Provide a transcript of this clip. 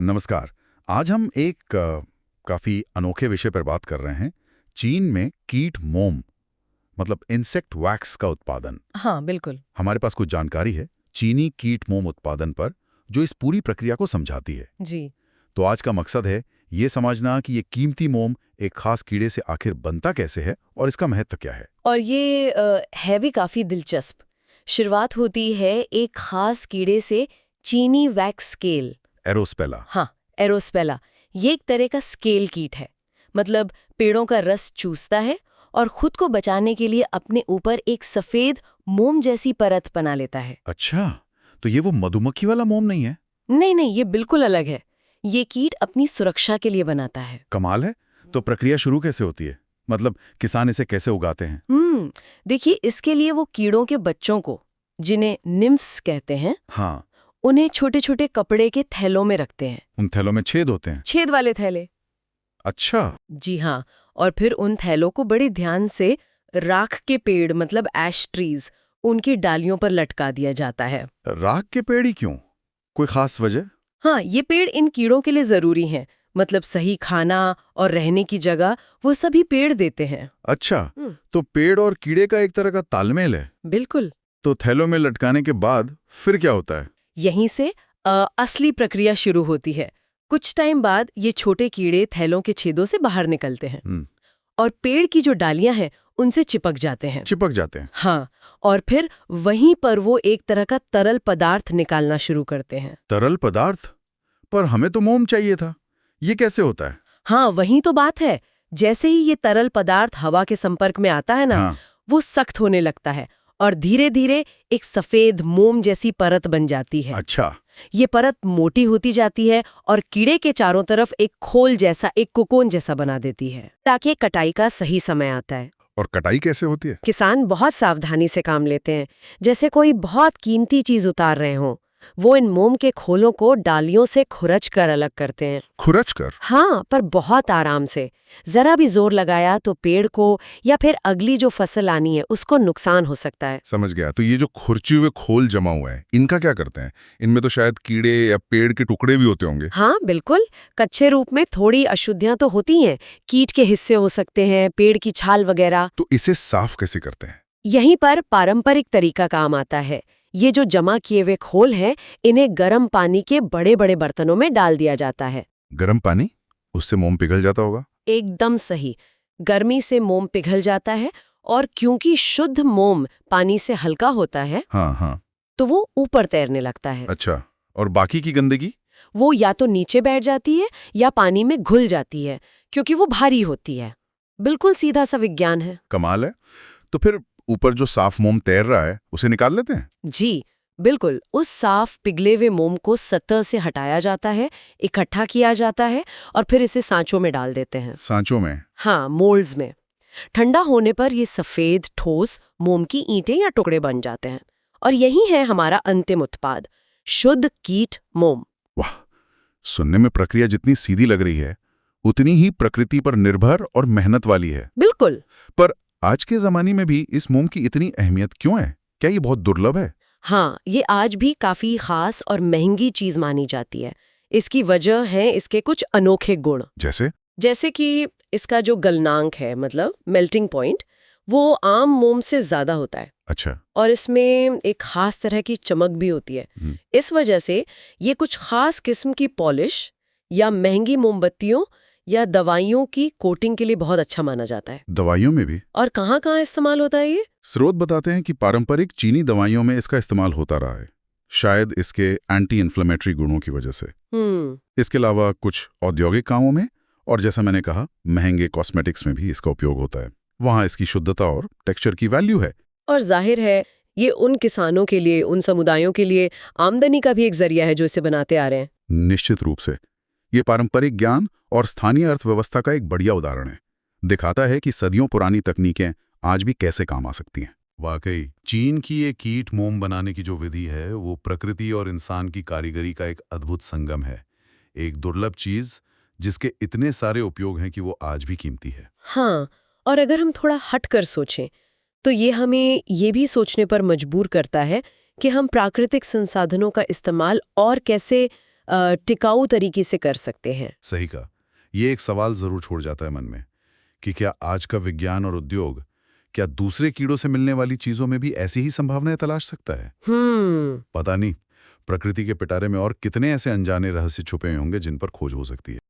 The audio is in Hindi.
नमस्कार। आज हम एक काफी अनोखे विषय पर बात कर रहे हैं। चीन में कीट मोम मतलब इंसेक्ट वैक्स का उत्पादन। हाँ, बिल्कुल। हमारे पास कुछ जानकारी है चीनी कीट मोम उत्पादन पर जो इस पूरी प्रक्रिया को समझाती है। जी। तो आज का मकसद है ये समझना कि ये कीमती मोम एक खास कीड़े से आखिर बनता कैसे है और इसका महत्व क्या है। और ये है भी काफी दिलचस्प। शुरुआत होती है एक खास कीड़े से, चीनी वैक्स स्केल। एरोस्पेला। हाँ, एरोस्पेला। ये एक तरह का स्केल कीट है। मतलब पेड़ों का रस चूसता है और खुद को बचाने के लिए अपने ऊपर एक सफेद मोम जैसी परत बना लेता है। अच्छा, तो ये वो मधुमक्खी वाला मोम नहीं है? नहीं नहीं, ये बिल्कुल अलग है। ये कीट अपनी सुरक्षा के लिए बनाता है। कमाल है। तो प्रक्रिया शुरू कैसे होती है? मतलब किसान इसे कैसे उगाते हैं? देखिए, इसके लिए वो कीड़ों के बच्चों को, जिन्हें निम्फ्स कहते हैं, हाँ। उन्हें छोटे छोटे कपड़े के थैलों में रखते हैं। उन थैलों में छेद होते हैं? छेद वाले थैले। अच्छा। जी हाँ। और फिर उन थैलों को बड़े ध्यान से राख के पेड़ मतलब ऐश ट्रीज, उनकी डालियों पर लटका दिया जाता है। राख के पेड़ ही क्यों? कोई खास वजह? हाँ, ये पेड़ इन कीड़ों के लिए जरूरी हैं। मतलब सही खाना और रहने की जगह वो सभी पेड़ देते हैं। अच्छा, तो पेड़ और कीड़े का एक तरह का तालमेल है। बिल्कुल। तो थैलों में लटकाने के बाद फिर क्या होता है? यहीं से असली प्रक्रिया शुरू होती है। कुछ टाइम बाद ये छोटे कीड़े थैलों के छेदों से बाहर निकलते हैं और पेड़ की जो डालियां हैं उनसे चिपक जाते हैं। चिपक जाते हैं? हाँ, और फिर वहीं पर वो एक तरह का तरल पदार्थ निकालना शुरू करते हैं। तरल पदार्थ? पर हमें तो मोम चाहिए था। ये कैसे होता है? हाँ, वही तो बात है। जैसे ही ये तरल पदार्थ हवा के संपर्क में आता है ना, हाँ। वो सख्त होने लगता है और धीरे धीरे एक सफेद मोम जैसी परत बन जाती है। अच्छा। ये परत मोटी होती जाती है और कीड़े के चारों तरफ एक खोल जैसा, एक कोकोन जैसा बना देती है, ताकि कटाई का सही समय आता है। और कटाई कैसे होती है? किसान बहुत सावधानी से काम लेते हैं, जैसे कोई बहुत कीमती चीज उतार रहे हों। वो इन मोम के खोलों को डालियों से खुरच कर अलग करते हैं। खुरच कर? हाँ, पर बहुत आराम से। जरा भी जोर लगाया तो पेड़ को या फिर अगली जो फसल आनी है उसको नुकसान हो सकता है। समझ गया। तो ये जो खुरचे हुए खोल जमा हुआ है, इनका क्या करते हैं? इनमें तो शायद कीड़े या पेड़ के टुकड़े भी होते होंगे। हाँ, बिल्कुल। कच्चे रूप में थोड़ी अशुद्धियां तो होती हैं। कीट के हिस्से हो सकते हैं, पेड़ की छाल वगैरह। तो इसे साफ कैसे करते हैं? यहीं पर पारंपरिक तरीका काम आता है। ये जो जमा किए हुए खोल हैं, इन्हें गर्म पानी के बड़े बड़े बर्तनों में डाल दिया जाता है। गर्म पानी? उससे मोम पिघल जाता होगा? एकदम सही। गर्मी से मोम पिघल जाता है और क्योंकि शुद्ध मोम पानी से हल्का होता है, हाँ हाँ। तो वो ऊपर तैरने लगता है। अच्छा, और बाकी की गंदगी? वो या तो नीचे बैठ जाती है या पानी में घुल जाती है, क्योंकि वो भारी होती है। बिल्कुल सीधा सा विज्ञान है। कमाल है। तो फिर ऊपर जो साफ मोम तैर रहा है उसे निकाल लेते हैं? जी, बिल्कुल। उस साफ पिघले हुए मोम को सतह से हटाया जाता है, इकट्ठा किया जाता है और फिर इसे सांचों में डाल देते हैं। सांचों में? हाँ, मोल्ड्स में। ठंडा होने पर ये सफेद ठोस मोम की ईंटें या टुकड़े बन जाते हैं और यही है हमारा अंतिम उत्पाद, शुद्ध कीट मोम। वाह, सुनने में प्रक्रिया जितनी सीधी लग रही है उतनी ही प्रकृति पर निर्भर और मेहनत वाली है। बिल्कुल। पर आज के जमाने में भी इस मोम की इतनी अहमियत क्यों है? क्या ये बहुत दुर्लभ है? हाँ, ये आज भी काफी खास और महंगी चीज मानी जाती है। इसकी वजह है इसके कुछ अनोखे गुण। जैसे कि इसका जो गलनांक है, मतलब मेल्टिंग पॉइंट, वो आम मोम से ज्यादा होता है। अच्छा। और इसमें एक खास तरह की चमक भी होती है। इस वजह से ये कुछ खास किस्म की पॉलिश या महंगी मोमबत्तियों या दवाइयों की कोटिंग के लिए बहुत अच्छा माना जाता है। दवाइयों में भी? और कहाँ-कहाँ इस्तेमाल होता है ये? स्रोत बताते हैं कि पारंपरिक चीनी दवाइयों में इसका इस्तेमाल होता रहा है, शायद इसके एंटी इन्फ्लेमेटरी गुणों की वजह से। इसके अलावा कुछ औद्योगिक कामों में और जैसा मैंने कहा महंगे कॉस्मेटिक्स में भी इसका उपयोग होता है। वहाँ इसकी शुद्धता और टेक्सचर की वैल्यू है। और जाहिर है ये उन किसानों के लिए, उन समुदायों के लिए आमदनी का भी एक जरिया है जो इसे बनाते आ रहे हैं। निश्चित रूप से। ये पारंपरिक ज्ञान और स्थानीय अर्थव्यवस्था का एक बढ़िया उदाहरण है। दिखाता है कि सदियों पुरानी तकनीकें आज भी कैसे काम आ सकती हैं। वाकई चीन की ये कीट मोम बनाने की जो विधि है वो प्रकृति और इंसान की कारीगरी का एक अद्भुत संगम है। एक दुर्लभ चीज जिसके इतने सारे उपयोग हैं कि वो आज भी कीमती है। हाँ, और अगर हम थोड़ा हट कर सोचें तो ये हमें ये भी सोचने पर मजबूर करता है कि हम प्राकृतिक संसाधनों का इस्तेमाल और कैसे टिकाऊ तरीके से कर सकते हैं। सही कहा। ये एक सवाल जरूर छोड़ जाता है मन में कि क्या आज का विज्ञान और उद्योग क्या दूसरे कीड़ों से मिलने वाली चीजों में भी ऐसी ही संभावनाएं तलाश सकता है? पता नहीं, प्रकृति के पिटारे में और कितने ऐसे अनजाने रहस्य छुपे होंगे जिन पर खोज हो सकती है।